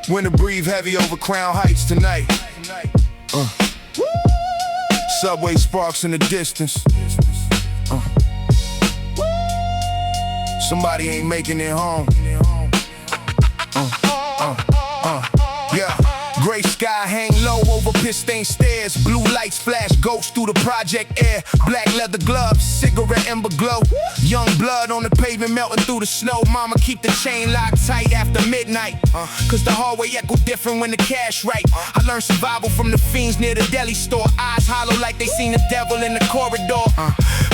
Winter breathe heavy over Crown Heights tonight. Subway sparks in the distance. Somebody ain't making it home. Yeah. Gray sky hang low over pit-stained stairs. Blue lights flash ghosts through the project air. Black leather gloves, cigarette ember glow. Young blood on the pavement melting through the snow. Mama keep the chain locked tight after midnight. Cause the hallway echo different when the cash right. I learned survival from the fiends near the deli store. Eyes hollow like they seen the devil in the corridor.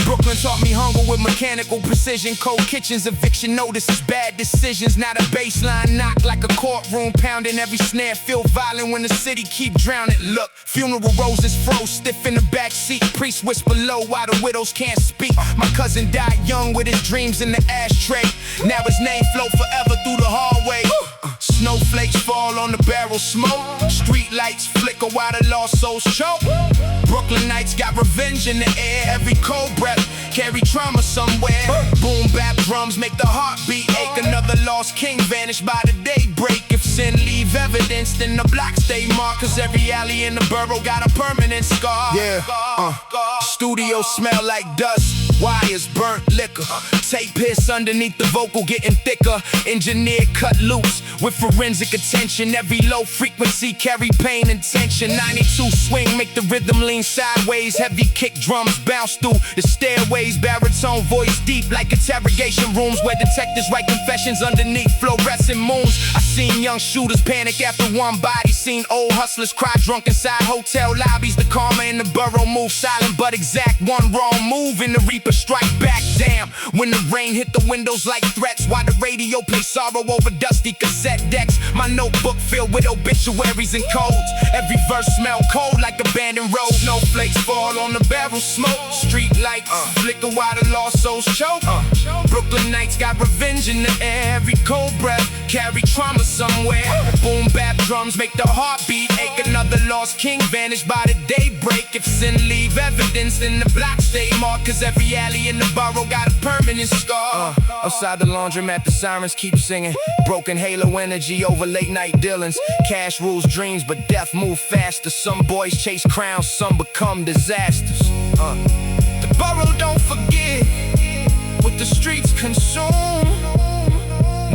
Brooklyn taught me hunger with mechanical precision. Cold kitchens, eviction notices, bad decisions. Now the baseline knock like a courtroom pounding. Every snare feel violent when the city keep drowning. Look, funeral roses froze stiff in the backseat. Priests whisper low while the widows can't speak. My cousin died young with his dreams in the ashtray. Now his name float forever through the hallway. Snowflakes fall on the barrel smoke. Street lights flicker while the lost souls choke. Brooklyn nights got revenge in the air. Every cold breath carry trauma somewhere. Boom bap drums make the heartbeat ache. Another lost king vanished by the daybreak. If sin leave evidence, then the block stay marked. Cause every alley in the borough got a permanent scar. Studio smell like dust. Wires burnt liquor. Tape hiss underneath the vocal getting thicker. Engineered cut loose with forensic attention. Every low frequency carry pain and tension. 92 swing make the rhythm lean sideways. Heavy kick drums bounce through the stairways. Baritone voice deep like interrogation rooms where detectives write confessions underneath fluorescent moons. I seen young shooters panic after one body. Seen old hustlers cry drunk inside hotel lobbies. The karma in the borough move silent but exact. One wrong move and the reaper strike back. Damn, when the rain hit the windows like threats. While the radio play sorrow over dusty cassette decks. My notebook filled with obituaries and codes. Every verse smell cold like abandoned road. Snowflakes fall on the barrel smoke. Street lights flicker while the lost souls choke. Brooklyn nights got revenge in the air. Every cold breath carry trauma somewhere. Boom bap drums make the heartbeat ache. Another lost king vanished by the daybreak. If sin leave evidence, then the block stay marked. Cause every alley in the borough got a permanent scar. Outside the laundromat the sirens keep singing. Broken halo energy over late night dealings. Cash rules dreams but death move faster. Some boys chase crowns, some become disasters. The borough don't forget what the streets consume.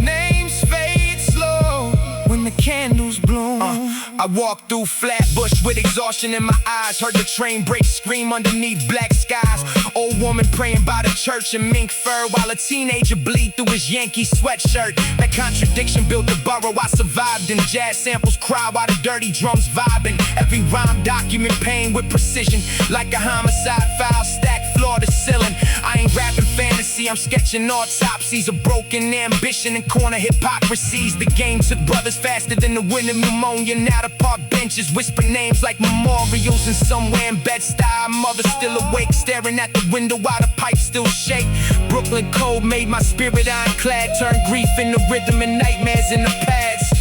Names fade slow when the candles bloom. I walked through Flatbush with exhaustion in my eyes. Heard the train brakes scream underneath black skies. Old woman praying by the church in mink fur, while a teenager bleed through his Yankee sweatshirt. That contradiction built the borough I survived in. Jazz samples cry while the dirty drums vibing. Every rhyme document pain with precision, like a homicide file stacked floor to ceiling. I ain't rapping fantasy, I'm sketching autopsies of broken ambition and corner hypocrisies. The game took brothers faster than the winter pneumonia. Now the park benches whisper names like memorials. And somewhere in Bed-Stuy, mother still awake, staring at the window while the pipes still shake. Brooklyn cold made my spirit ironclad. Turned grief into rhythm and nightmares in the past.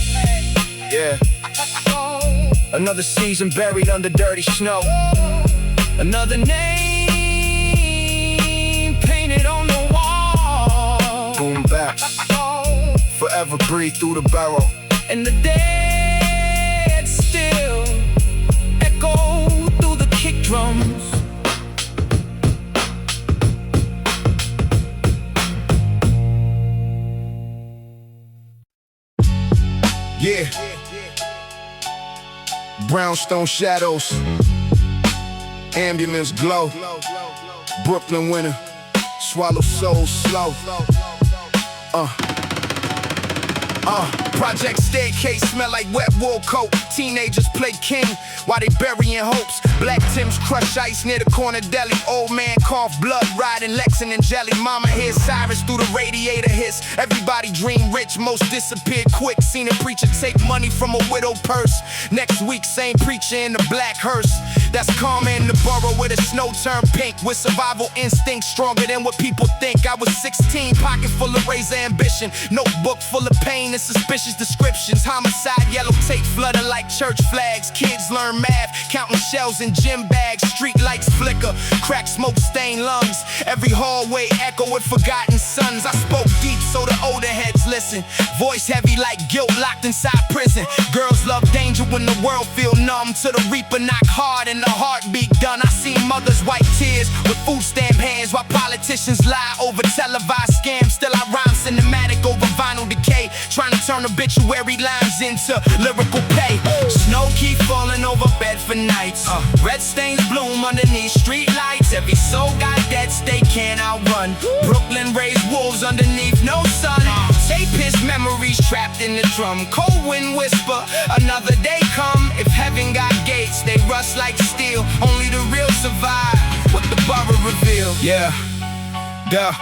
Yeah. Another season buried under dirty snow. Another name painted on the wall. Boom bap, forever breathe through the barrel. And the dead still echo through the kick drums. Yeah. Brownstone shadows, ambulance glow. Brooklyn winter, swallow souls slow. Project staircase smell like wet wool coat. Teenagers play king while they burying hopes. Black Tims crush ice near the corner deli. Old man cough blood riding Lexington and jelly. Mama hears sirens through the radiator hiss. Everybody dream rich, most disappeared quick. Seen a preacher take money from a widow purse. Next week same preacher in a black hearse. That's karma in the borough where the snow turned pink. With survival instinct stronger than what people think. I was 16, pocket full of razor ambition. Notebook full of pain and suspicious descriptions. Homicide, yellow tape flooded like church flags. Kids learn math, counting shells in gym bags. Street lights flicker, crack smoke stained lungs. Every hallway echo with forgotten sons. I spoke deep so the older heads listen. listen. Voice heavy like guilt locked inside prison. Girls love danger when the world feel numb. To the reaper knock hard and the heartbeat done. I seen mothers wipe tears with food stamp hands while politicians lie over televised scams. Still I rhyme cinematic over vinyl decay, trying to turn obituary lines into lyrical pay. Snow keep falling over Bedford nights. Red stains bloom underneath street lights. Every soul got debts they can't outrun. Brooklyn raised wolves underneath no sun. Tape his memories trapped in the drum. Cold wind whisper, another day come. If heaven got gates, they rust like steel. Only the real survive what the borough reveal. Yeah, yeah.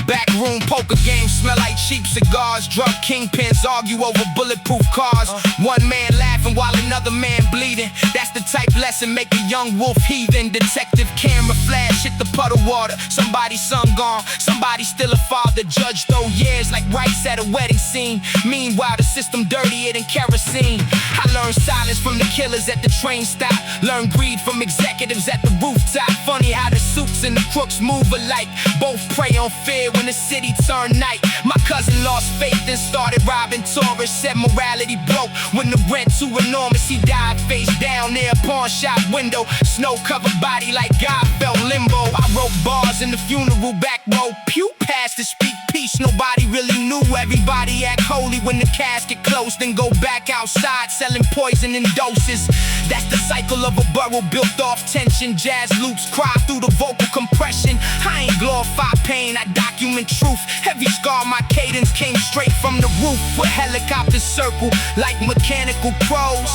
Backroom poker games smell like cheap cigars. Drug kingpins argue over bulletproof cars. One man laughing while another man bleeding. That's the type lesson make a young wolf heathen. Detective camera flash hit the puddle water. Somebody's son gone, somebody still a father. Judge throw years like rice at a wedding scene. Meanwhile the system dirtier than kerosene. I learned silence from the killers at the train stop. Learned greed from executives at the rooftop. Funny how the suits and the crooks move alike. Both prey on fear when the city turned night. My cousin lost faith and started robbing tourists. Said morality broke when the rent too enormous. He died face down near a pawn shop window. Snow covered body like God felt limbo. I wrote bars in the funeral back row. Pew passed to speak peace. Nobody really knew. Everybody act holy when the casket closed. Then go back outside selling poison in doses. That's the cycle of a borough built off tension. Jazz loops cry through the vocal compression. I ain't glorify pain, I document truth. Every scar my cadence came straight from the roof. With helicopters circle like mechanical crows.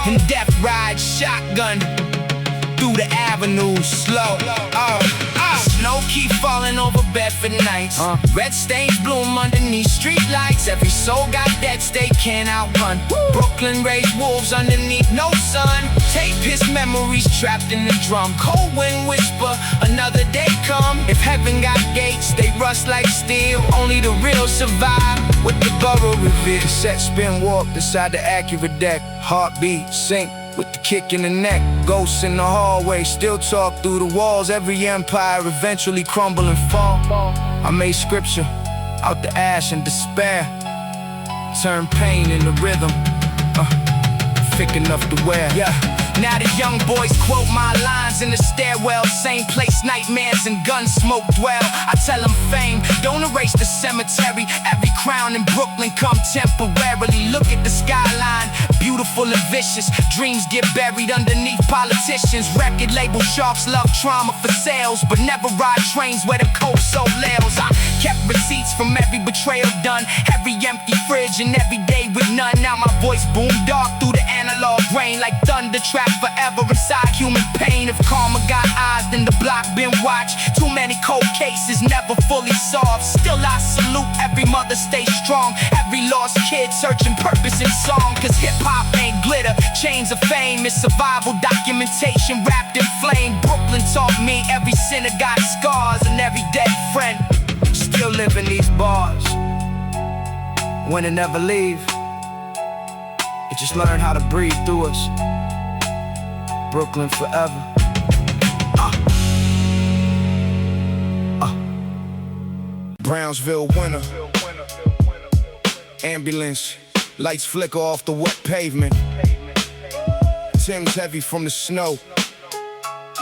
And death rides shotgun through the avenues slow. Snow keep falling over Bedford nights. Red stains bloom underneath street lights. Every soul got debts they can't outrun. Brooklyn raised wolves underneath no sun. Tape his memories trapped in the drum. Cold wind whisper, another day come. If heaven got gates, they rust like steel. Only the real survive with the borough reveal. Set spin walk beside the accurate deck. Heartbeat sync with the kick in the neck. Ghosts in the hallway still talk through the walls. Every empire eventually crumble and fall. I made scripture out the ash and despair. Turn pain into rhythm, thick enough to wear. Now the young boys quote my lines in the stairwell. Same place nightmares and gun smoke dwell. I tell them fame, don't erase the cemetery. Every crown in Brooklyn come temporarily. Look at the skyline, beautiful and vicious. Dreams get buried underneath politicians. Record label sharks love trauma for sales, but never ride trains where the cold soul lails. I kept receipts from every betrayal done. Every empty fridge and every day with none. Now my voice boom dark through the analog rain like thunder trapped forever inside human pain. If karma got eyes, then the block been watched. Too many cold cases never fully solved. Still I salute every mother, stay strong. Every lost kid searching purpose in song. Cause hip-hop ain't glitter, chains of fame. It's survival documentation wrapped in flame. Brooklyn taught me every sinner got scars. And every dead friend still live in these bars. When it never leave, it just learn how to breathe through us. Brooklyn forever. Brownsville winter. Ambulance, lights flicker off the wet pavement. Tim's heavy from the snow.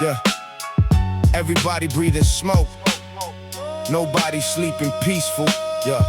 Yeah, everybody breathing smoke. Nobody sleeping peaceful. Yeah.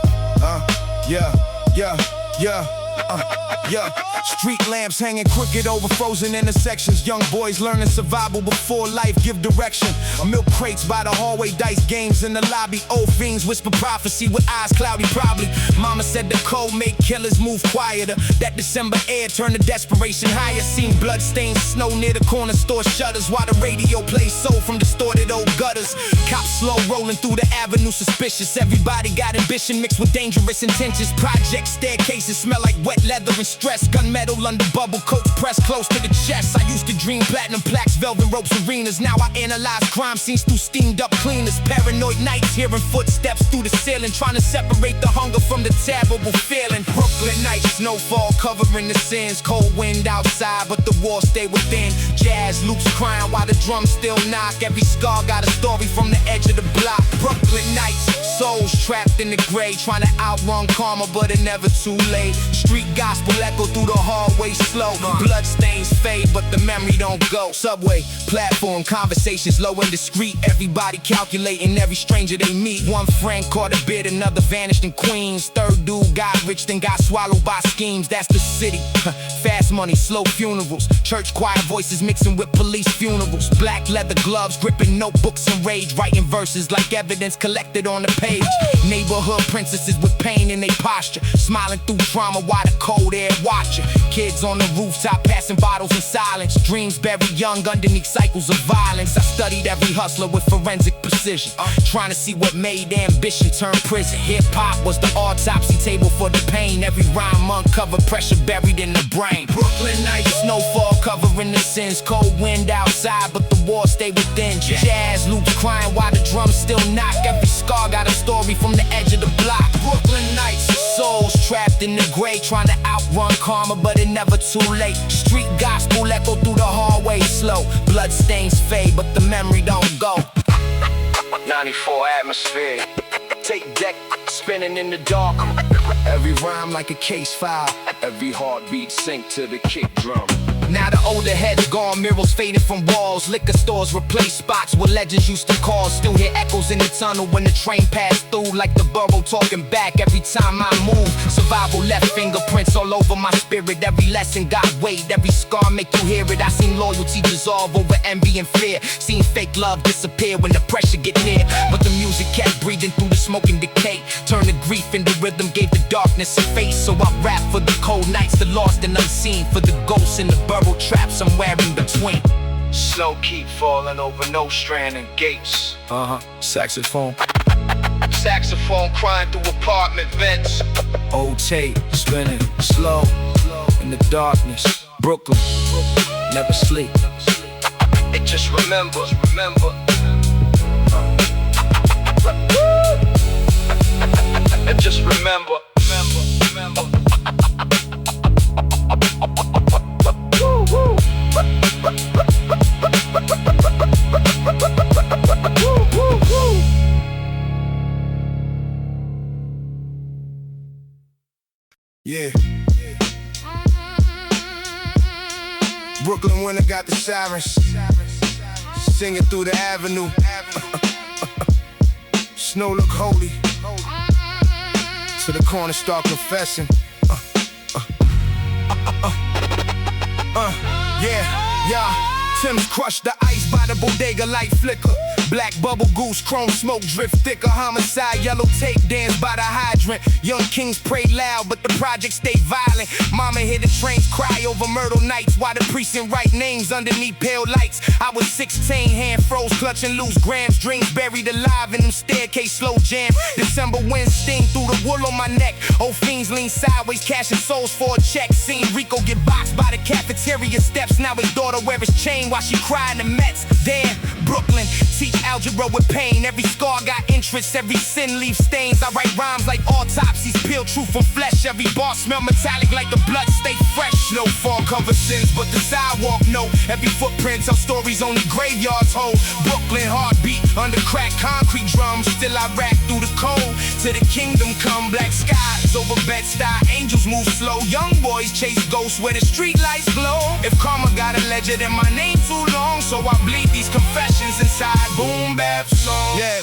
Street lamps hanging crooked over frozen intersections. Young boys learning survival before life give direction. Milk crates by the hallway, dice games in the lobby. Old fiends whisper prophecy with eyes cloudy probably. Mama said the cold make killers move quieter. That December air turned to desperation higher. Seen bloodstained snow near the corner store shutters while the radio plays soul from distorted old gutters. Cops slow rolling through the avenue suspicious. Everybody got ambition mixed with dangerous intentions. Project staircases smell like wet leather and stress. Gunmetal under bubble coats pressed close to the chest. I used to dream platinum plaques, velvet ropes, arenas. Now I analyze crime scenes through steamed up cleaners. Paranoid nights hearing footsteps through the ceiling, trying to separate the hunger from the terrible feeling. Brooklyn nights, snowfall covering the sins. Cold wind outside but the war stay within. Jazz loops crying while the drums still knock. Every scar got a story from the edge of the block. Brooklyn nights, souls trapped in the gray, trying to outrun karma, but it never too late. Street gospel echo through the hallways slow. Bloodstains fade, but the memory don't go. Subway, platform, conversations low and discreet. Everybody calculating every stranger they meet. One friend caught a bid, another vanished in Queens. Third dude got rich, then got swallowed by schemes. That's the city. Fast money, slow funerals. Church choir voices mixing with police funerals. Black leather gloves, gripping notebooks and rage. Writing verses like evidence collected on the page. Neighborhood princesses with pain in their posture, smiling through trauma while the cold air watching. Kids on the rooftop passing bottles in silence. Dreams buried young underneath cycles of violence. I studied every hustler with forensic precision, trying to see what made ambition turn prison. Hip-hop was the autopsy table for the pain. Every rhyme uncovered pressure buried in the brain. Brooklyn nights, snowfall covering the sins. Cold wind outside, but the war stayed within. Jazz loops crying while the drums still knock. Every scar got a story from the edge of the block. Brooklyn nights, souls trapped in the gray, trying to outrun karma, but it never too late. Street gospel echo through the hallway slow. Bloodstains fade, but the memory don't go. 94 atmosphere. Tape deck spinning in the dark. Every rhyme like a case file. Every heartbeat sync to the kick drum. Now the older heads gone, murals fading from walls. Liquor stores replace spots where legends used to call. Still hear echoes in the tunnel when the train passed through. Like the borough talking back every time I move. Survival left fingerprints all over my spirit. Every lesson got weight, every scar make you hear it. I seen loyalty dissolve over envy and fear. Seen fake love disappear when the pressure get near. But the music kept breathing through the smoke and decay. Turned the grief into rhythm, gave the darkness a face. So I rap for the cold nights, the lost and unseen. For the ghosts in the burrow trap somewhere in between. Snow keep falling over no strand and gates. Saxophone. Saxophone crying through apartment vents. Old tape spinning slow in the darkness. Brooklyn, never sleep. It just remembers. It just remember. Yeah. Brooklyn winter got the sirens singing through the avenue. Snow look holy, to the corner start confessing. Yeah. Tim's crushed the ice by the bodega light flicker. Black bubble goose, chrome smoke drift thicker. Homicide, yellow tape dance by the hydrant. Young kings pray loud, but the project stay violent. Mama hear the trains cry over Myrtle nights, while the precinct write names underneath pale lights. I was 16, hand froze, clutching loose grams. Dreams buried alive in them staircase slow jam. December wind sting through the wool on my neck. Old fiends lean sideways, cashing souls for a check. Seen Rico get boxed by the cafeteria steps. Now his daughter wear his chain while she crying the Mets. Damn, Brooklyn, teach algebra with pain. Every scar got interest, every sin leaves stains. I write rhymes like autopsies, peel truth from flesh. Every bar smell metallic like the blood stay fresh. Snowfall cover sins, but the sidewalk no. Every footprint tell stories only graveyards hold. Brooklyn heartbeat under cracked concrete drums. Still I rap through the cold. To the kingdom come black skies over Bed-Stuy. Angels move slow, young boys chase ghosts where the street lights glow. If karma got a legend, then my name too long, so I bleed these confessions inside boom bap songs. Yeah.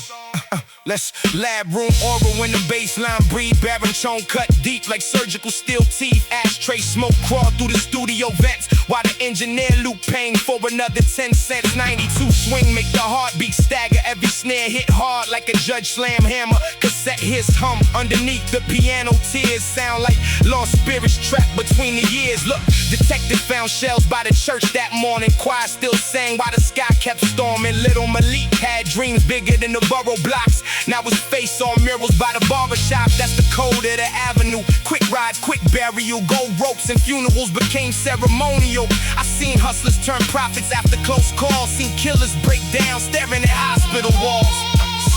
Let's lab room oral when the baseline breathe. Baritone cut deep like surgical steel teeth. Ashtray smoke crawl through the studio vents, while the engineer loop paying for another 10 cents. 92 swing make the heartbeat stagger. Every snare hit hard like a Judge Slam hammer. Cassette his hum underneath the piano. Tears sound like lost spirits trapped between the years. Look, detective found shells by the church that morning. Choir still sang while the sky kept storming. Little Malik had dreams bigger than the borough blocks. Now his face on murals by the barbershop. That's the code of the avenue. Quick rides, quick burial. Gold ropes and funerals became ceremonial. I seen hustlers turn prophets after close calls. Seen killers break down, staring at hospital walls.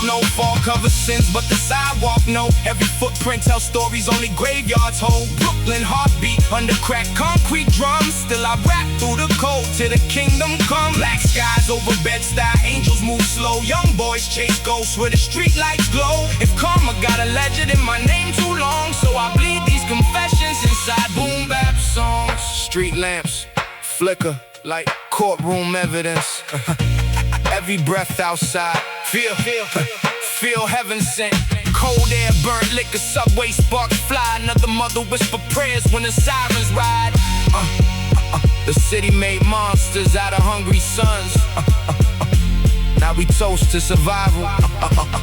Snowfall covers sins, but the sidewalk no. Every footprint tells stories only graveyards hold. Brooklyn heartbeat under cracked concrete drums. Still I rap through the cold till the kingdom come. Black skies over Bed-Stuy, angels move slow. Young boys chase ghosts where the street lights glow. If karma got a legend in my name too long, so I bleed these confessions inside boom bap songs. Street lamps flicker like courtroom evidence. Every breath outside, feel heaven sent. Cold air, burnt liquor, subway sparks fly. Another mother whisper prayers when the sirens ride. The city made monsters out of hungry sons. Now we toast to survival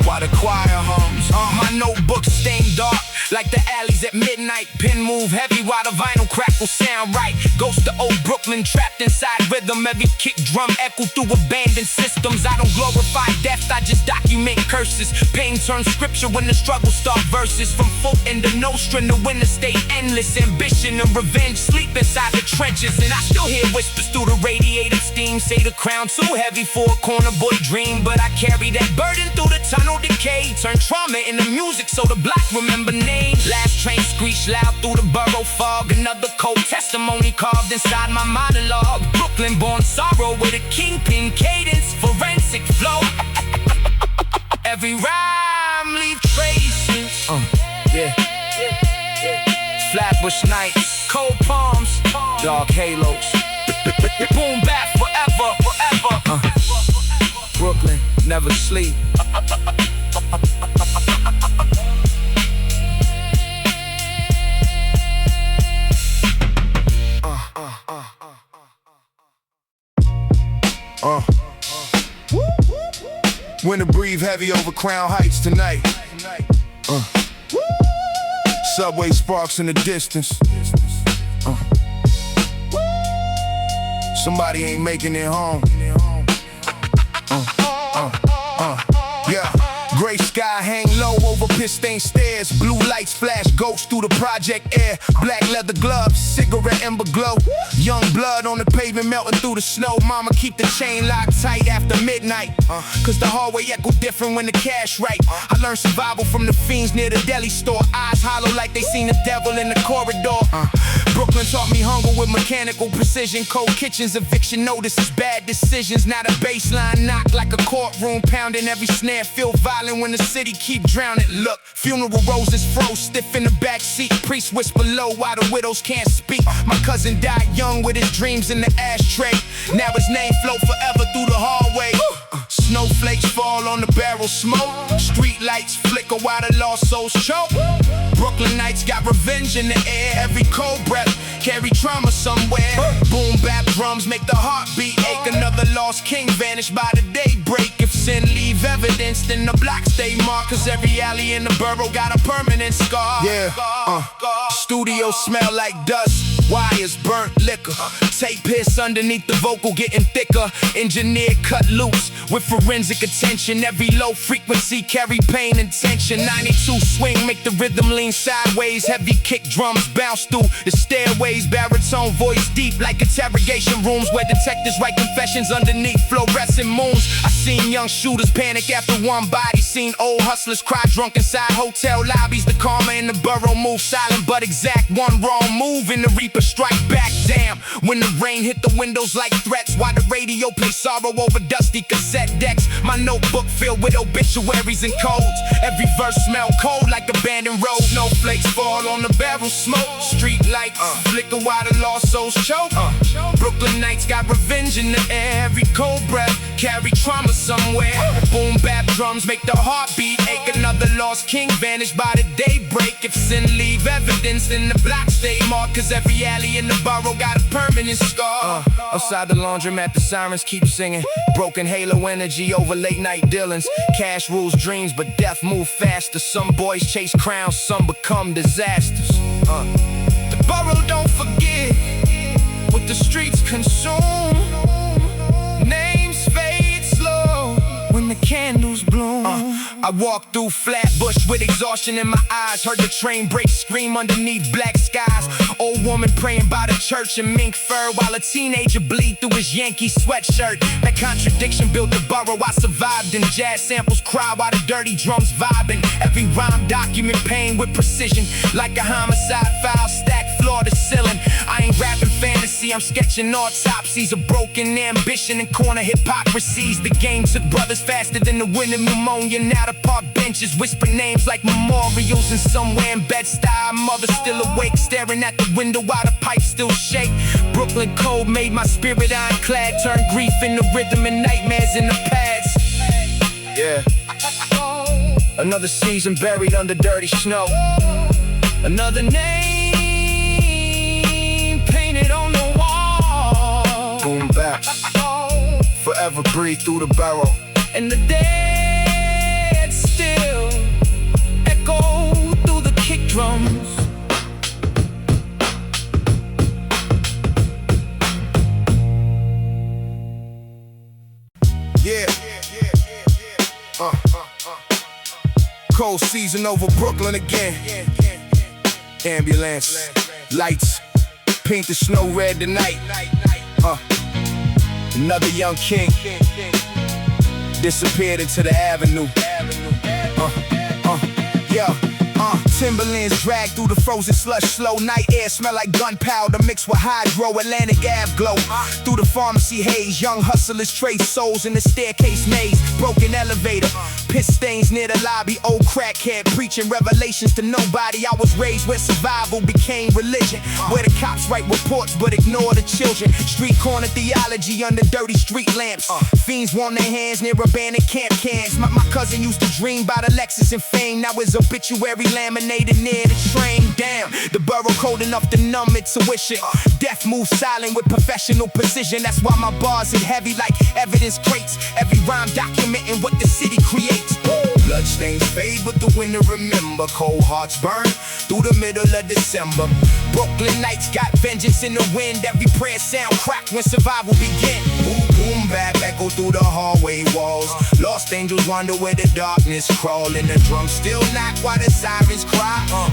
while the choir hums. My notebook stained dark like the alleys at midnight. Pen move heavy while the vinyl crackle sound right. Ghost of old Brooklyn trapped inside rhythm. Every kick drum echo through abandoned systems. I don't glorify death, I just document curses. Pain turns scripture when the struggle start verses. From folk in the Nostrum to winter state endless. Ambition and revenge sleep inside the trenches. And I still hear whispers through the radiated steam. Say the crown too heavy for a corner boy dream, but I carry that burden through the tunnel decay. Turn trauma into music so the black remember names. Last train screech loud through the borough fog. Another cold testimony carved inside my monologue. Brooklyn born sorrow with a kingpin cadence, forensic flow. Every rhyme leave traces. Flatbush nights, cold palms, dark halos. Boom bap forever. Brooklyn, never sleep. Winter breathe heavy over Crown Heights tonight. Subway sparks in the distance. Somebody ain't making it home. Yeah. Gray sky hang low over piss-stained stairs. Blue lights flash ghosts through the project air. Black leather gloves, cigarette ember glow. Young blood on the pavement melting through the snow. Mama keep the chain locked tight after midnight. Cause the hallway echo different when the cash right. I learned survival from the fiends near the deli store. Eyes hollow like they seen the devil in the corridor. Brooklyn taught me hunger with mechanical precision. Cold kitchens, eviction notices, bad decisions. Now the baseline knock like a courtroom pounding. Every snare feel violent when the city keep drowning. Look, funeral roses froze stiff in the backseat. Priests whisper low while the widows can't speak. My cousin died young with his dreams in the ashtray. Now his name float forever through the hallway. Snowflakes fall on the barrel smoke. Street lights flicker while the lost souls choke. Brooklyn nights got revenge in the air. Every cold breath carry trauma somewhere. Boom bap drums make the heartbeat ache. Another lost king vanished by the daybreak. If sin leave evidence, then the block stay marked. Cause every alley in the borough got a permanent scar. Studio smell like dust, wires burnt liquor. Tape hiss underneath the vocal getting thicker. Engineered cut loose with forensic attention. Every low frequency carry pain and tension. 92 swing make the rhythm lean sideways. Heavy kick drums bounce through the stairways. Baritone voice deep like interrogation rooms where detectives write confessions underneath fluorescent moons. I seen young shooters panic after one body. Seen old hustlers cry drunk inside hotel lobbies. The karma in the borough move silent but exact. One wrong move and the reaper strike back. Damn, when the rain hit the windows like threats. While the radio plays sorrow over dusty cassette decks. My notebook filled with obituaries and codes. Every verse smell cold like abandoned road. Snowflakes fall on the barrel smoke. Street lights flicker while the lost souls choke. Brooklyn nights got revenge in the air. Every cold breath carry trauma somewhere. Boom bap drums make the heartbeat ache. Another lost king vanished by the daybreak. If sin leave evidence, then the block stay marked. Cause every alley in the borough got a permanent scar. Outside the laundromat the sirens keep singing. Broken halo energy over late night dealings. Cash rules dreams but death move faster. Some boys chase crowns, some become disasters. The borough don't forget what the streets consume. Names fade slow when the candles bloom. I walked through Flatbush with exhaustion in my eyes. Heard the train brakes scream underneath black skies. Old woman praying by the church in mink fur, while a teenager bleed through his Yankee sweatshirt. That contradiction built the borough I survived in. Jazz samples cry while the dirty drums vibing. Every rhyme document pain with precision, like a homicide file stacked floor to ceiling. I ain't rapping fantasy, I'm sketching autopsies of broken ambition and corner hypocrisies. The game took brothers faster than the wind of pneumonia. Now the park benches whisper names like memorials, and somewhere in Bed-Stuy, mother still awake, staring at the window while the pipes still shake. Brooklyn cold made my spirit ironclad, turned grief into rhythm and nightmares in the past. Yeah. Another season buried under dirty snow. Another name painted on the wall. Boom bap, forever breathe through the barrel. And the dead still echo through the kick drums. Yeah. Cold season over Brooklyn again. Ambulance, lights, paint the snow red tonight. Another young king disappeared into the avenue. Timberlands drag through the frozen slush, slow night air smell like gunpowder mixed with hydro. Atlantic Ave glow through the pharmacy haze. Young hustlers trace souls in the staircase maze. Broken elevator, piss stains near the lobby. Old crackhead preaching revelations to nobody. I was raised where survival became religion, where the cops write reports but ignore the children. Street corner theology under dirty street lamps. Fiends warm their hands near abandoned camp cans. My cousin used to dream about a Lexus and fame. Now his obituary laminated near the train. Damn, the borough cold enough to numb its tuition. Death moves silent with professional precision. That's why my bars hit heavy like evidence crates. Every rhyme documenting what the city creates. Bloodstains fade, but the winter remember. Cold hearts burn through the middle of December. Brooklyn nights got vengeance in the wind. Every prayer sound cracked when survival begin. Boom, boom, bap, echo through the hallway walls. Lost angels wander where the darkness crawl. And the drums still knock while the sirens cry.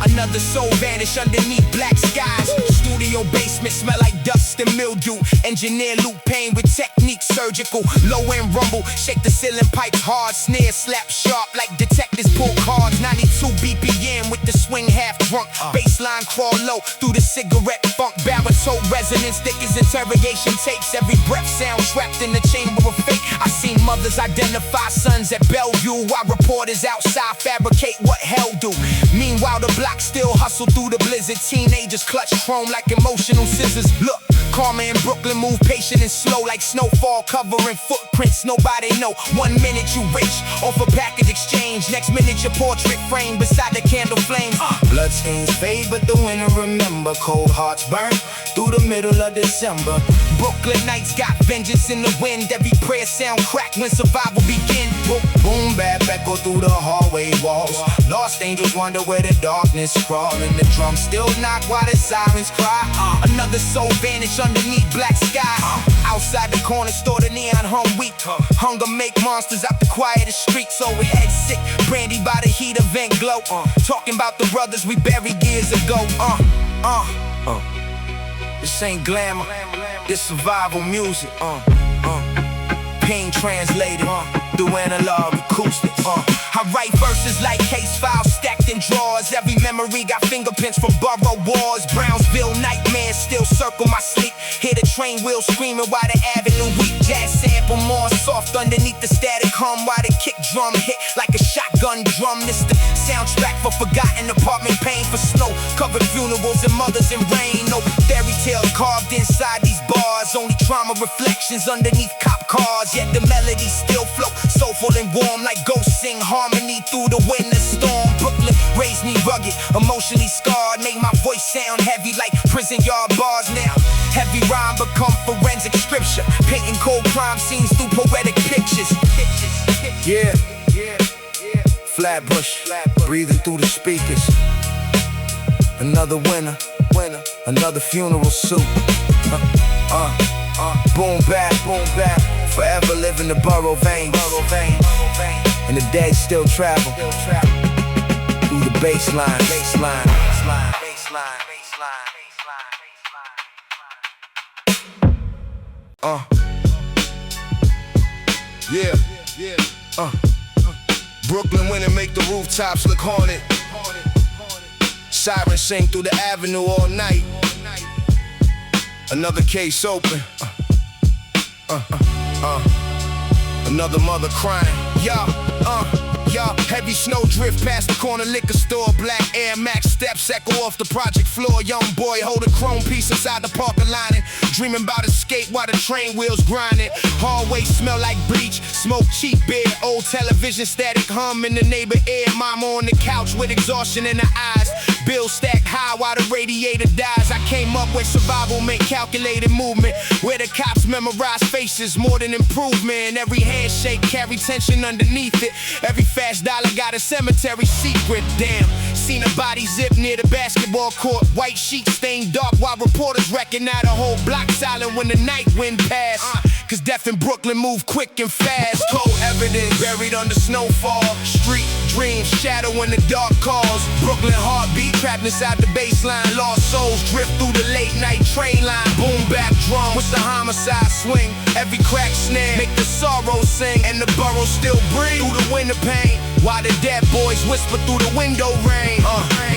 Another soul vanish underneath black skies. Studio basement smell like dust and mildew. Engineer Luke Payne with technique surgical. Low end rumble, shake the ceiling pipes hard. Snare slap sharp like detectives pull cards. 92 BPM with the swing half drunk. Baseline crawl low through the cigarette funk. Baritone resonance thick as interrogation tapes. Every breath sound trapped in the chamber of fate. I seen mothers identify sons at Bellevue, while reporters outside fabricate what hell do. Meanwhile the block still hustle through the blizzard. Teenagers clutch chrome like emotional scissors. Look, karma in Brooklyn move patient and slow like snowfall covering footprints nobody know. 1 minute you rich off a package exchange, next minute your portrait framed beside the candle flames. Bloodstains fade but the winter remember. Cold hearts burn through the middle of December. Brooklyn nights got vengeance in the wind. Every prayer sound cracked when survival begin. Boom, boom, bap, echo through the hallway walls. Lost angels wonder where the darkness crawl. And the drums still knock while the sirens cry. Another soul vanish underneath black sky. Outside the corner store the neon hung weak. Hunger make monsters out the quietest streets. So we head sick, brandy by the heat event glow. Talking about the brothers we buried years ago. This ain't glamour, this survival music. Pain translated through analog acoustics. I write verses like case files stacked in drawers. Every memory got fingerprints from borough wars. Brownsville nightmares still circle my sleep. Hear the train wheels screaming while the avenue weep. Jazz sample more soft underneath the static hum, while the kick drum hit like a shotgun drum. This the soundtrack for forgotten apartment pain, for snow covered funerals and mothers in rain. No fairy tales carved inside these bars, only trauma reflections underneath cop cars. Yet the melodies still float soulful and warm like ghosts sing harmony through the winter storm. Brooklyn raised me rugged, emotionally scarred, made my voice sound heavy like prison yard bars. Now heavy rhyme become forensic scripture, painting cold crime scenes through poetic pictures. Yeah, Flatbush, breathing through the speakers. Another winter, another funeral suit. Boom back, forever live in the borough veins. and the dead still travel through the baseline. Brooklyn winter make the rooftops look haunted. Sirens sing through the avenue all night. Another case open. Another mother crying. Heavy snow drift past the corner liquor store. Black Air Max steps echo off the project floor. Young boy hold a chrome piece inside the parking lining, dreaming about escape while the train wheels grinding. Hallways smell like bleach, smoke cheap beer. Old television static hum in the neighbor ear. Mama on the couch with exhaustion in her eyes. Bills stacked high while the radiator dies. I came up where survival meant calculated movement, where the cops memorize faces more than improvement. Every handshake carry tension underneath it. Every fast dollar got a cemetery secret. Damn, seen a body zip near the basketball court. White sheets stained dark while reporters reckon now the whole block silent when the night wind passed. Cause death in Brooklyn move quick and fast. Cold evidence buried under snowfall. Street dreams shadow when the dark calls. Brooklyn heartbeat trapped inside the baseline. Lost souls drift through the late night train line. Boom bap drum with the homicide swing. Every crack snare make the sorrow sing. And the borough still breathe through the winter pain, while the dead boys whisper through the window rain.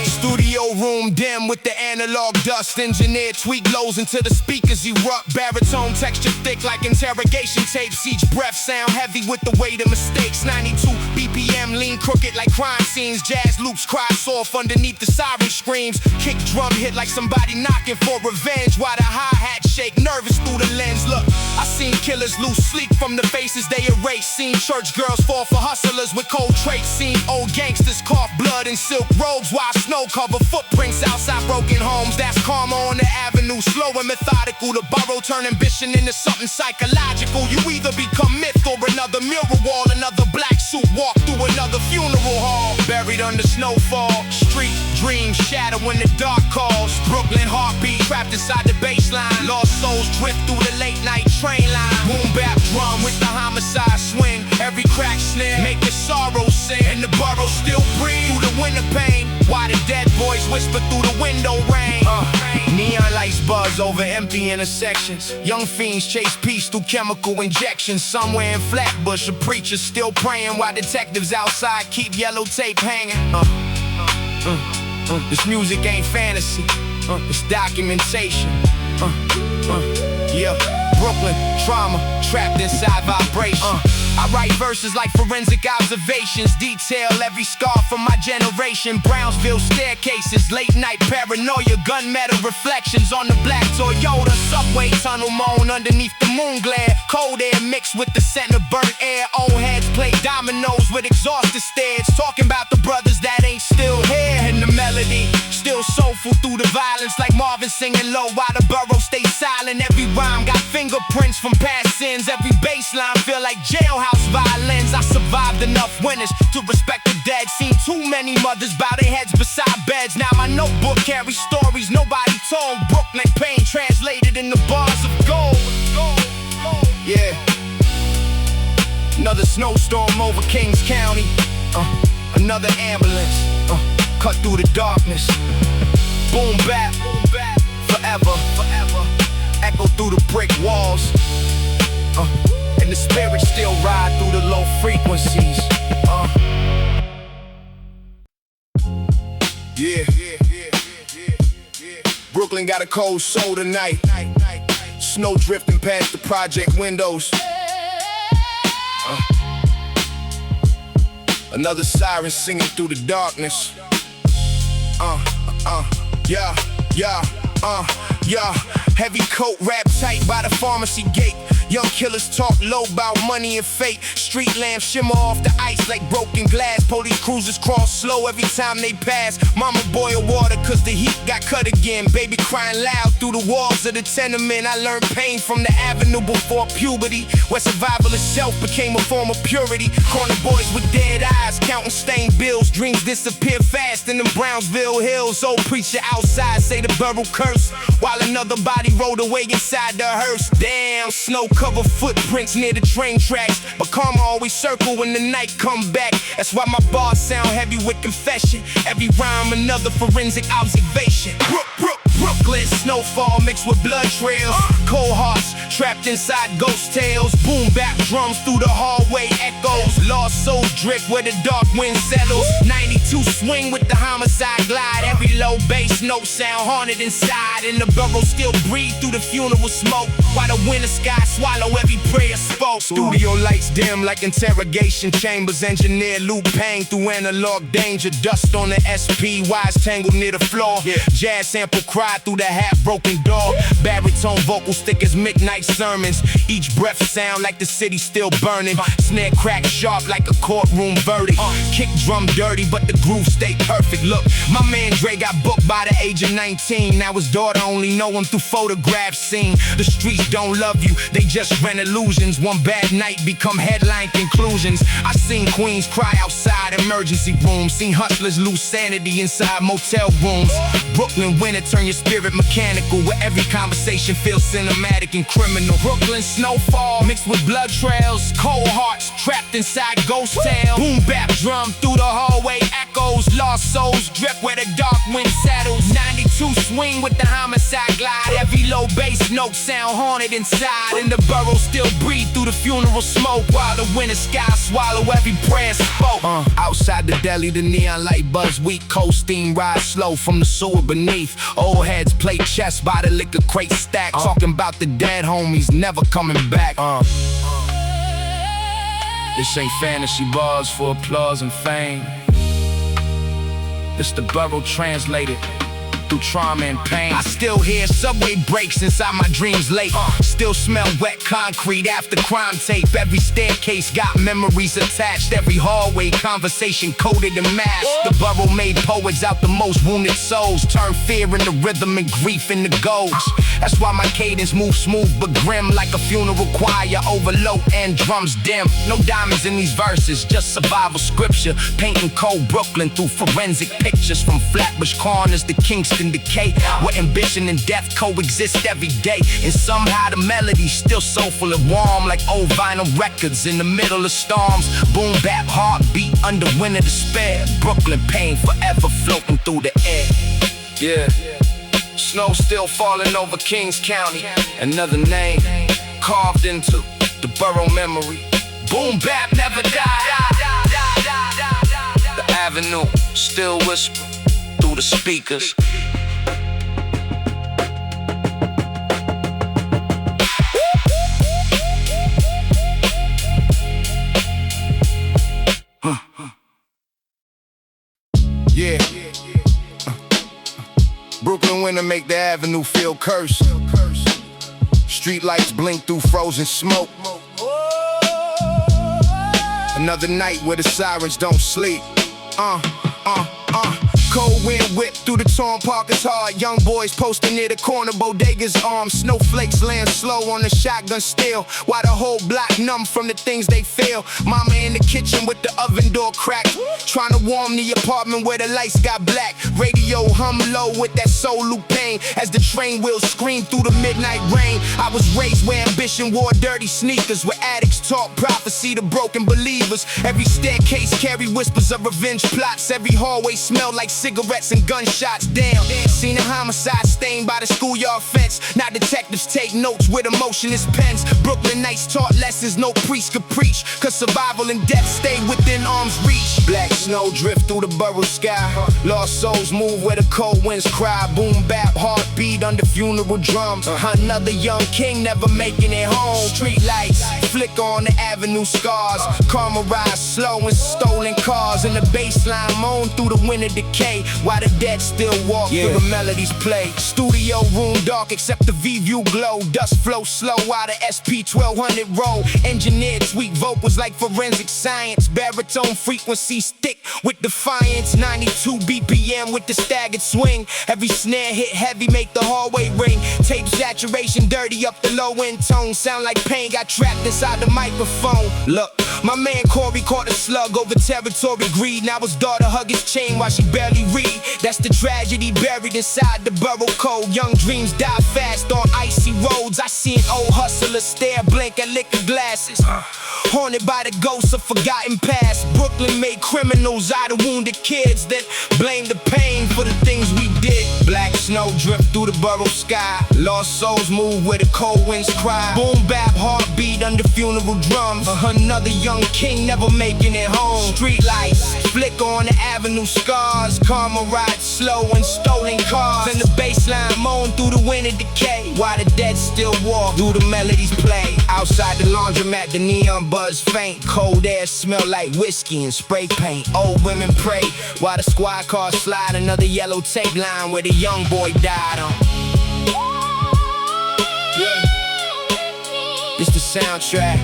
Studio room dim with the analog dust. Engineer tweak lows until the speakers erupt. Baritone texture thick like interrogation tapes. Each breath sound heavy with the weight of mistakes. 92 BPM lean crooked like crime scenes. Jazz loops cry soft underneath the siren screams. Kick drum hit like somebody knocking for revenge, while the hi-hat shake nervous through the lens. Look, I seen killers lose sleep from the faces they erase. Seen church girls fall for hustlers with cold traits. Seen old gangsters cough blood in silk robes while snow cover footprints outside broken homes. That's karma on the avenue, slow and methodical. The borough turn ambition into something psychological. You either become myth or another mural wall. Another black suit walk through another funeral hall. Buried under snowfall, street dreams shadow when the dark calls. Brooklyn heartbeat trapped inside the baseline. Lost souls drift through the late night train line. Boom bap drum with the homicide swing. Every crack snare make the sorrow sing. And the borough still breathe through the winter pain, while the dead boys whisper through the window rain. Neon lights buzz over empty intersections. Young fiends chase peace through chemical injections. Somewhere in Flatbush, a preacher still praying while detectives outside keep yellow tape hanging. This music ain't fantasy, it's documentation. Yeah, Brooklyn trauma trapped inside vibration. I write verses like forensic observations, detail every scar from my generation. Brownsville staircases, late night paranoia, gunmetal reflections on the black Toyota. Subway tunnel moan underneath the moon glare. Cold air mixed with the scent of burnt air. Old heads play dominoes with exhausted stares, talking about the brothers that ain't still here. And the melody still soulful through the violence, like Marvin singing low while the borough stays silent. Every rhyme got fingerprints from past sins. Every bassline feel like jailhouse violins. I survived enough winters to respect the dead. Seen too many mothers bow their heads beside beds. Now my notebook carries stories nobody told. Brooklyn pain translated into bars of gold. Yeah. Another snowstorm over Kings County. Another ambulance cut through the darkness. Boom bap, forever. Echo through the brick walls. And the spirits still ride through the low frequencies. Yeah. Brooklyn got a cold soul tonight. Snow drifting past the project windows. Another siren singing through the darkness. Heavy coat wrapped tight by the pharmacy gate. Young killers talk low about money and fate. Street lamps shimmer off the ice like broken glass. Police cruisers cross slow every time they pass. Mama boil water cause the heat got cut again. Baby crying loud through the walls of the tenement. I learned pain from the avenue before puberty, where survival itself became a form of purity. Corner boys with dead eyes counting stained bills. Dreams disappear fast in the Brownsville hills. Old preacher outside say the borough curse, while another body rolled away inside the hearse. Damn, snow uncover footprints near the train tracks, but karma always circle when the night come back. That's why my bars sound heavy with confession. Every rhyme another forensic observation. Brooklyn snowfall mixed with blood trails. Cold hearts trapped inside ghost tales. Boom bap drums through the hallway echoes. Lost souls drift where the dark wind settles. 92 swing with the homicide glide. Every low bass note sound haunted inside, and the borough still breathe through the funeral smoke, while the winter sky swallow every prayer spoke. Studio lights dim like interrogation chambers. Engineer Luke Payne through analog danger. Dust on the SP, wires tangled near the floor. Jazz sample cry through the half-broken door. Baritone vocals thick as midnight sermons. Each breath sound like the city still burning. Snare crack sharp like a courtroom verdict. Kick drum dirty, but the groove stay perfect. Look, my man Dre got booked by the age of 19. Now his daughter only know him through photographs seen. The streets don't love you, they just rent illusions. One bad night become headline conclusions. I seen queens cry outside emergency rooms. Seen hustlers lose sanity inside motel rooms. Brooklyn winter turn your spirit mechanical, where every conversation feels cinematic and criminal. Brooklyn snowfall mixed with blood trails. Cold hearts trapped inside ghost tales. Boom bap drum through the hallway echoes. Lost souls drip where the dark wind settles. 92 swing with the homicide glide. Every low bass note sound haunted inside, and the borough still breathe through the funeral smoke, while the winter sky swallow every prayer spoke. Outside the deli, the neon light buzz weak. Cold steam rise slow from the sewer beneath. Old heads play chess by the liquor crate stack. Talking about the dead homies never coming back. This ain't fantasy bars for applause and fame. This the borough translated through trauma and pain. I still hear subway brakes inside my dreams late. Still smell wet concrete after crime tape. Every staircase got memories attached. Every hallway conversation coded in mass. The borough made poets out the most wounded souls. Turn fear into rhythm and grief into goals. That's why my cadence moves smooth but grim, like a funeral choir overload and drums dim. No diamonds in these verses, just survival scripture. Painting cold Brooklyn through forensic pictures. From Flatbush corners to Kingston decay, where ambition and death coexist every day. And somehow the melody's still soulful and warm, like old vinyl records in the middle of storms. Boom bap heartbeat under winter despair. Brooklyn pain forever floating through the air. Yeah, snow still falling over Kings County. Another name carved into the borough memory. Boom bap never died. The avenue still whisper through the speakers. Yeah. Brooklyn winter make the avenue feel cursed. Street lights blink through frozen smoke. Another night where the sirens don't sleep. Cold wind whip through the torn Parker's hard. Young boys posting near the corner bodegas arms. Snowflakes land slow on the shotgun still, while the whole block numb from the things they feel. Mama in the kitchen with the oven door cracked, trying to warm the apartment where the lights got black. Radio hum low with that soul loop pain as the train wheels scream through the midnight rain. I was raised where ambition wore dirty sneakers, where addicts taught prophecy to broken believers. Every staircase carried whispers of revenge plots. Every hallway smelled like cigarettes and gunshots. Damn, seen a homicide stained by the schoolyard fence. Now detectives take notes with emotionless pens. Brooklyn nights taught lessons no priest could preach, cause survival and death stay within arm's reach. Black snow drift through the borough sky. Lost souls move where the cold winds cry. Boom bap heartbeat under funeral drums. Another young king never making it home. Street lights flicker on the avenue scars. Karma rise slow in stolen cars, and the bassline moan through the winter decay, while the dead still walk through the melodies play. Studio room dark except the V-view glow. Dust flow slow while the SP-1200 roll. Engineered tweak vocals like forensic science. Baritone frequency stick with defiance. 92 BPM with the staggered swing. Every snare hit heavy make the hallway ring. Tape saturation dirty up the low end tone. Sound like pain got trapped inside the microphone. Look, My man Corey caught a slug over territory greed. Now his daughter hug his chain while she barely read. That's the tragedy buried inside the borough code. Young dreams die fast on icy roads. I see an old hustler stare, blink at liquor glasses. Haunted by the ghosts of forgotten past. Brooklyn made criminals out of wounded kids that blame the pain for the things we did. Black snow drift through the borough sky. Lost souls move where the cold winds cry. Boom bap heartbeat under funeral drums. Another young king never making it home. Street lights flicker on the avenue scars. Karma rides slow in stolen cars. And the bassline moan through the wind of decay. While the dead still walk through the melodies play. Outside the laundromat the neon buzz faint. Cold air smell like whiskey and spray paint. Old women pray while the squad cars slide. Another yellow tape line where the young boy died on. Yeah. It's the soundtrack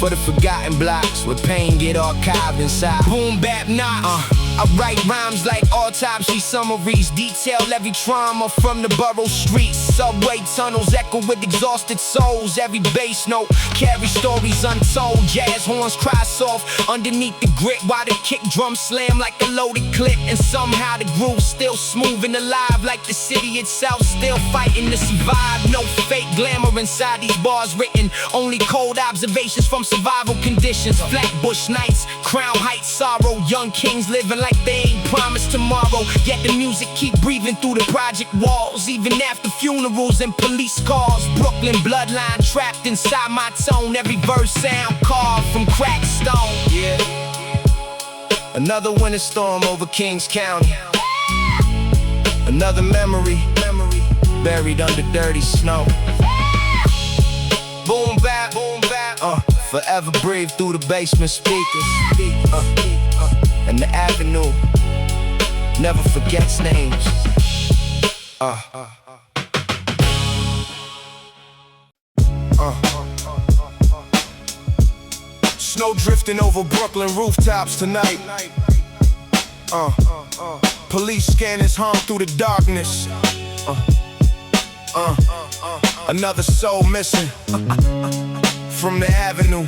for the forgotten blocks where pain get archived inside. Boom bap knocks. I write rhymes like autopsy summaries. Detail every trauma from the borough streets. Subway tunnels echo with exhausted souls. Every bass note carries stories untold. Jazz horns cry soft underneath the grit, while the kick drum slam like a loaded clip. And somehow the groove's still smooth and alive, like the city itself still fighting to survive. No fake glamour inside these bars written, only cold observations from survival conditions. Flatbush nights, Crown Heights sorrow. Young kings living like they ain't promised tomorrow. Yet the music keep breathing through the project walls, even after funerals and police calls. Brooklyn bloodline trapped inside my tone. Every verse sound carved from cracked stone. Yeah. Another winter storm over Kings County. Another memory buried under dirty snow. Boom bap, forever breathe through the basement speakers. And the avenue never forgets names. Snow drifting over Brooklyn rooftops tonight. Police scanners hum through the darkness. Another soul missing from the avenue.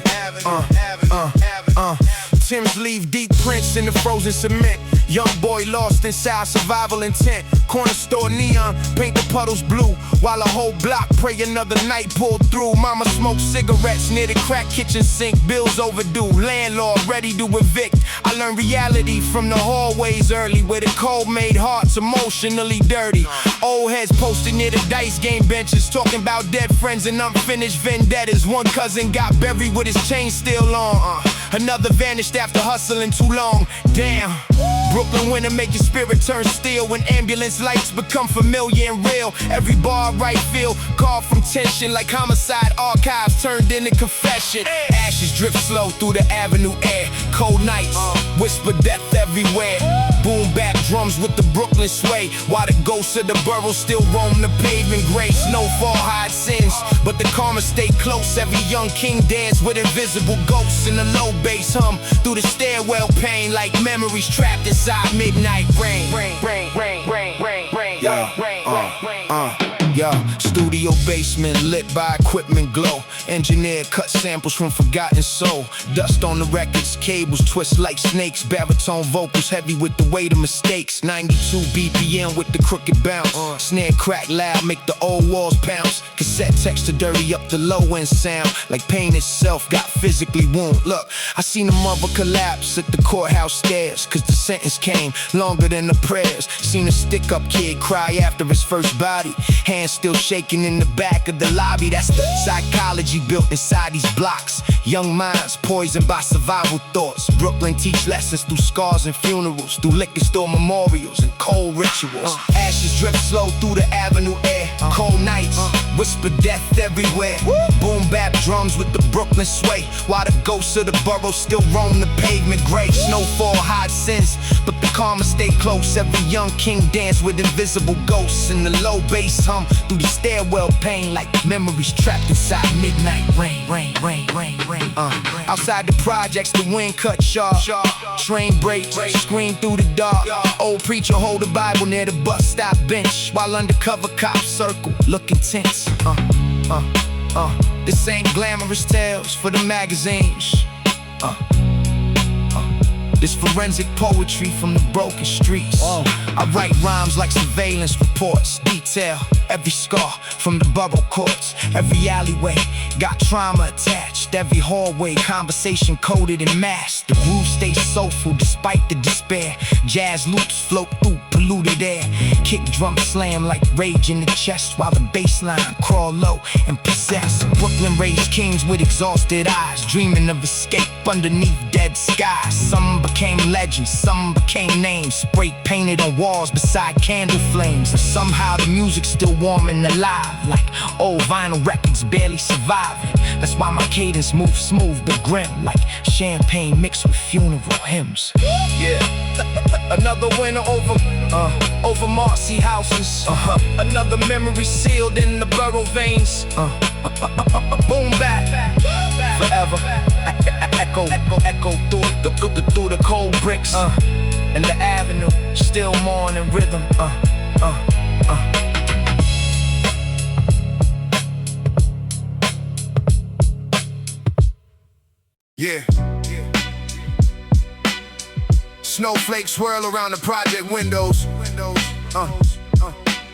Timbs leave deep prints in the frozen cement. Young boy lost inside survival intent. Corner store neon, paint the puddles blue, while a whole block pray another night pulled through. Mama smoked cigarettes near the crack kitchen sink. Bills overdue, landlord ready to evict. I learned reality from the hallways early, where the cold made hearts emotionally dirty. Old heads posted near the dice game benches, talking about dead friends and unfinished vendettas. One cousin got buried with his chain still on. Another vanished after hustling too long. Damn. Brooklyn winter make your spirit turn steel when ambulance lights become familiar and real. Every bar right feel called from tension, like homicide archives turned into confession. Ashes drip slow through the avenue air. Cold nights whisper death everywhere. Boom bap drums with the Brooklyn sway, while the ghosts of the borough still roam the pavement gray. Snowfall hide sins, but the karma stay close. Every young king dance with invisible ghosts in the low bass hum through the stairwell pain, like memories trapped inside midnight rain. Studio basement lit by equipment glow. Engineer cut samples from forgotten soul. Dust on the records, cables twist like snakes. Baritone vocals heavy with the weight of mistakes. 92 BPM with the crooked bounce. Snare crack loud, make the old walls bounce. Cassette text to dirty up the low end sound, like pain itself got physically wound. Look, I seen a mother collapse at the courthouse stairs, cause the sentence came longer than the prayers. Seen a stick up kid cry after his first body, hands still shaking in the back of the lobby. That's the psychology built inside these blocks. Young minds poisoned by survival thoughts. Brooklyn teach lessons through scars and funerals, through liquor store memorials and cold rituals. Ashes drip slow through the avenue air. Cold nights whisper death everywhere. Boom bap drums with the Brooklyn sway, while the ghosts of the borough still roam the pavement gray. Snowfall hide sins, but the karma stay close. Every young king dance with invisible ghosts, and the low bass hum through the stairwell pain, like memories trapped inside midnight rain. Outside the projects, the wind cut sharp. Train brakes, scream through the dark. Old preacher hold the Bible near the bus stop bench, while undercover cops circle, looking tense. This ain't glamorous tales for the magazines. This forensic poetry from the broken streets. I write rhymes like surveillance reports, detail every scar from the borough courts. Every alleyway got trauma attached. Every hallway conversation coded and masked. The groove stays soulful despite the despair. Jazz loops float through polluted air. Kick drum slam like rage in the chest, while the bass line crawl low and possess. Brooklyn raised kings with exhausted eyes, dreaming of escape underneath dead skies. Some became legends, some became names, spray painted on walls beside candle flames. And somehow the music's still warm and alive, like old vinyl records barely surviving. That's why my cadence moves smooth but grim, like champagne mixed with funeral hymns. Yeah, another winner over Marcy houses. Another memory sealed in the borough veins. Boom back forever. Echo through the cold bricks. And the avenue still mourning rhythm. Yeah. Snowflakes swirl around the project windows.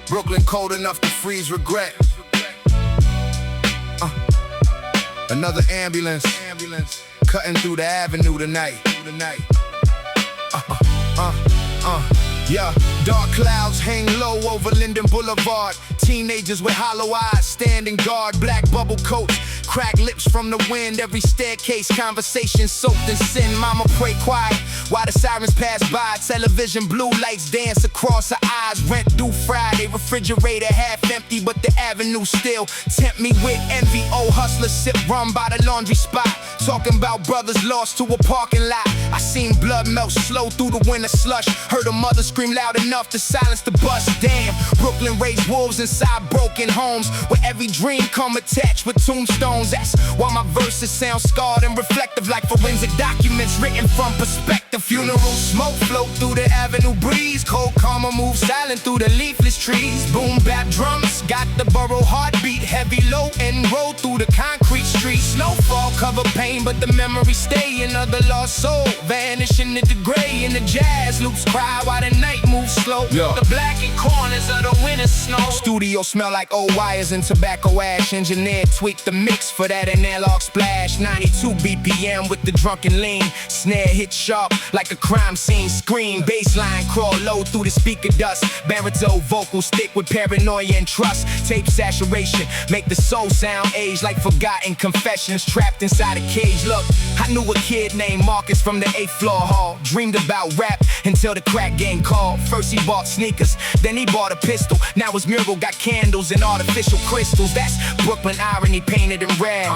Brooklyn cold enough to freeze regret. Another ambulance cutting through the avenue tonight. Yeah, dark clouds hang low over Linden Boulevard. Teenagers with hollow eyes standing guard. Black bubble coats, cracked lips from the wind. Every staircase conversation soaked in sin. Mama pray quiet while the sirens pass by. Television blue lights dance across her eyes. Rent due Friday, refrigerator half empty, but the avenue still tempt me with envy. Old hustlers sip rum by the laundry spot, talking about brothers lost to a parking lot. I seen blood melt slow through the winter slush. Heard a mother scream loud enough to silence the bus. Damn, Brooklyn raised wolves inside broken homes, where every dream come attached with tombstones. That's why my verses sound scarred and reflective, like forensic documents written from perspective. Funeral smoke float through the avenue breeze. Cold karma moves silent through the leafless trees. Boom bap drums got the borough heartbeat. Heavy low and roll through the concrete streets. Snowfall cover pain, but the memories stay. Another lost soul vanishing into the gray. And the jazz loops cry while the night moves slow. The blackened corners of the winter snow. Studio smell like old wires and tobacco ash. Engineer tweaked the mix for that analog splash. 92 BPM with the drunken lean. Snare hit sharp like a crime scene. Scream, bassline crawl low through the speaker dust. Baritone vocals thick with paranoia and trust. Tape saturation make the soul sound age like forgotten confessions trapped inside a cage. Look, I knew a kid named Marcus from the 8th floor hall. Dreamed about rap until the crack game called. First he bought sneakers, then he bought a pistol. Now his mural got candles and artificial crystals. That's Brooklyn irony painted in red.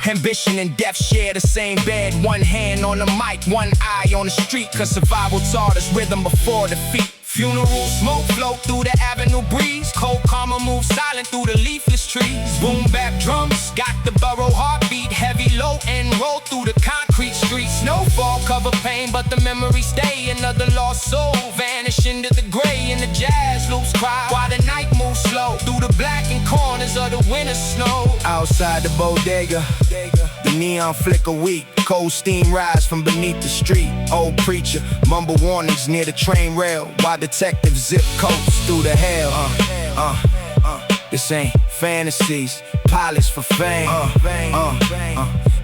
Ambition and death share the same bed. One hand on the mic, one eye on the street, cause survival taught us rhythm before defeat. Funeral smoke float through the avenue breeze. Cold karma moves silent through the leafless trees. Boom bap drums got the borough heartbeat. Heavy low and roll through the concrete streets. Snowfall cover pain, but the memories stay. Another lost soul vanish into the gray. And the jazz loops cry while the night moves slow through the blackened corners of the winter snow. Outside the bodega, the neon flicker weak. Cold steam rise from beneath the street. Old preacher mumble warnings near the train rail, while detectives zip coats through the hell. This ain't fantasies, pilots for fame.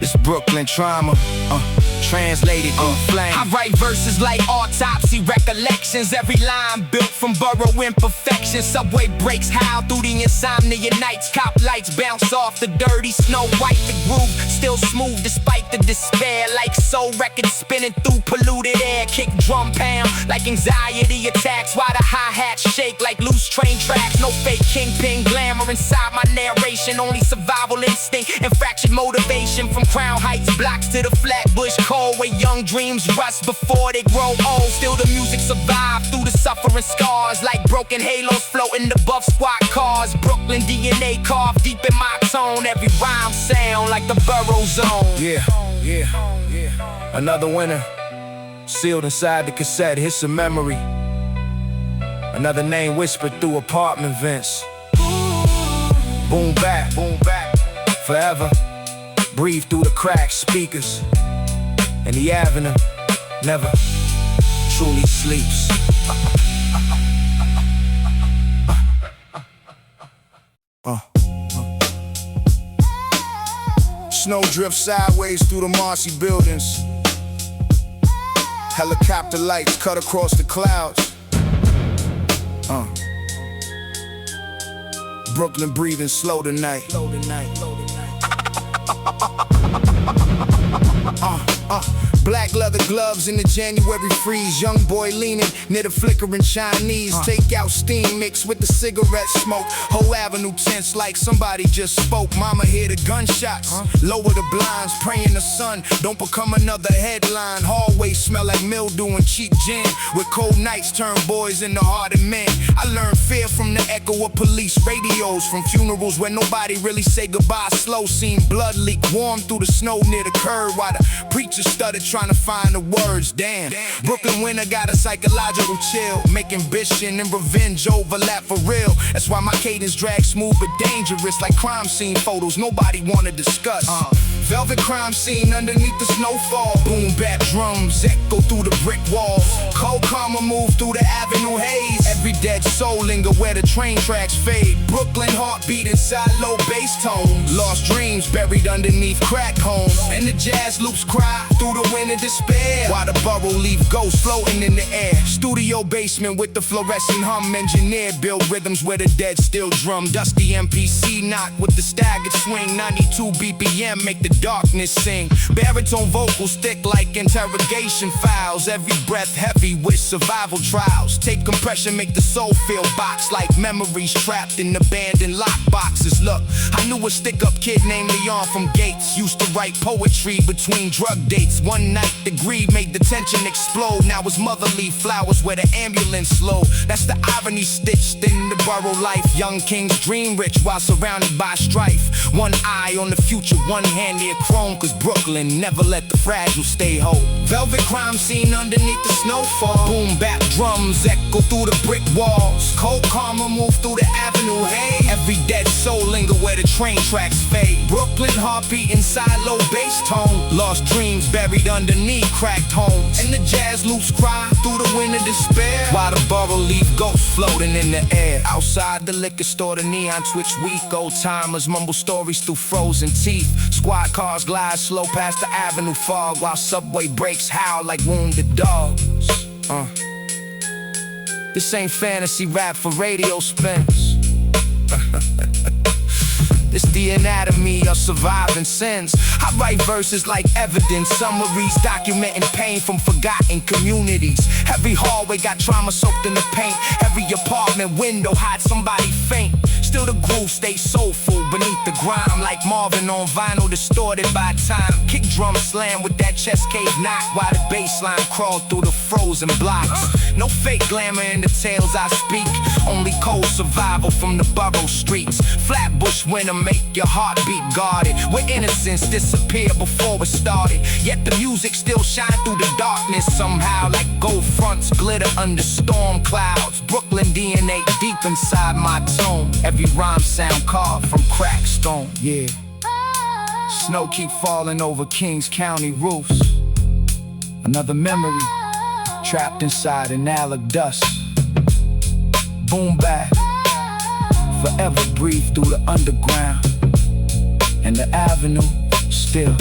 It's Brooklyn trauma, translated through flame. I write verses like autopsy recollections. Every line built from borough imperfection. Subway breaks howl through the insomnia nights. Cop lights bounce off the dirty snow white. The groove still smooth despite the despair. Like soul records spinning through polluted air. Kick drum pound like anxiety attacks, while the hi-hats shake like loose train tracks. No fake kingpin glamour inside my narration. Only survival instinct and fractured motivation. From Crown Heights blocks to the Flatbush cold, where young dreams rust before they grow old. Still the music survives through the suffering scars, like broken halos floating above squat cars. Brooklyn DNA carved deep in my tone. Every rhyme sound like the borough zone. Another winner sealed inside the cassette. Hits a memory. Another name whispered through apartment vents. Boom back forever. Breathe through the cracked speakers. And the avenue never truly sleeps. Snow drifts sideways through the mossy buildings. Helicopter lights cut across the clouds. Brooklyn breathing slow tonight. Black leather gloves in the January freeze. Young boy leaning near the flickering Chinese. Take out steam mixed with the cigarette smoke. Whole avenue tense like somebody just spoke. Mama hear the gunshots, lower the blinds, praying the sun don't become another headline. Hallways smell like mildew and cheap gin, with cold nights turn boys into hardened men. I learned fear from the echo of police radios, from funerals where nobody really say goodbye. Slow seen blood leak warm through the snow near the curb, while the preacher stuttered trying to find the words. Damn. Brooklyn winter got a psychological chill, make ambition and revenge overlap for real. That's why my cadence drag smooth but dangerous, like crime scene photos nobody wanna discuss. Velvet crime scene underneath the snowfall. Boom bap drums echo through the brick walls. Cold karma move through the avenue haze. Every dead soul linger where the train tracks fade. Brooklyn heartbeat inside low bass tones. Lost dreams buried underneath crack homes. And the jazz loops cry through the wind of despair, while the borough leave ghosts floating in the air. Studio basement with the fluorescent hum. Engineered build rhythms where the dead still drum. Dusty MPC knock with the staggered swing. 92 BPM make the darkness sing. Baritone vocals thick like interrogation files. Every breath heavy with survival trials. Tape compression make the soul feel boxed like memories trapped in abandoned lock boxes. Look, I knew a stick-up kid named Leon from Gates. Used to write poetry between drug dates. One night the greed made the tension explode. Now his mother leave flowers where the ambulance slow. That's the irony stitched in the borough life. Young kings dream rich while surrounded by strife. One eye on the future, one hand near chrome, cause Brooklyn never let the fragile stay whole. Velvet crime scene underneath the snowfall. Boom bap drums echo through the brick walls. Cold karma move through the avenue hay. Every dead soul linger where the train tracks fade. Brooklyn heartbeat inside low bass tone. Lost dreams buried underneath cracked homes. And the jazz loops cry through the wind of despair, while the borough leave ghosts floating in the air. Outside the liquor store, the neon twitch weak. Old timers mumble stories through frozen teeth. Squad cars glide slow past the avenue fog, while subway brakes howl like wounded dogs. This ain't fantasy rap for radio spins. It's the anatomy of surviving sins. I write verses like evidence, summaries documenting pain from forgotten communities. Every hallway got trauma soaked in the paint. Every apartment window hides somebody faint. Still the groove stays soulful beneath the grime, like Marvin on vinyl distorted by time. Kick drum slam with that chest cave knock, while the bass line crawled through the frozen blocks. No fake glamour in the tales I speak, only cold survival from the borough streets. Flatbush winter make your heartbeat guarded, where innocence disappeared before it started. Yet the music still shine through the darkness somehow, like gold fronts glitter under storm clouds. Brooklyn DNA deep inside my tone. Every rhyme sound carved from cracked stone. Yeah. Snow keep falling over Kings County roofs. Another memory trapped inside an alec dust. Boom bap forever breathe through the underground, and the avenue still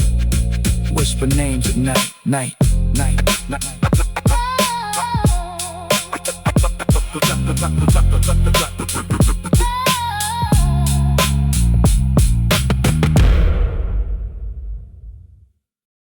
whisper names at night, night, night, night.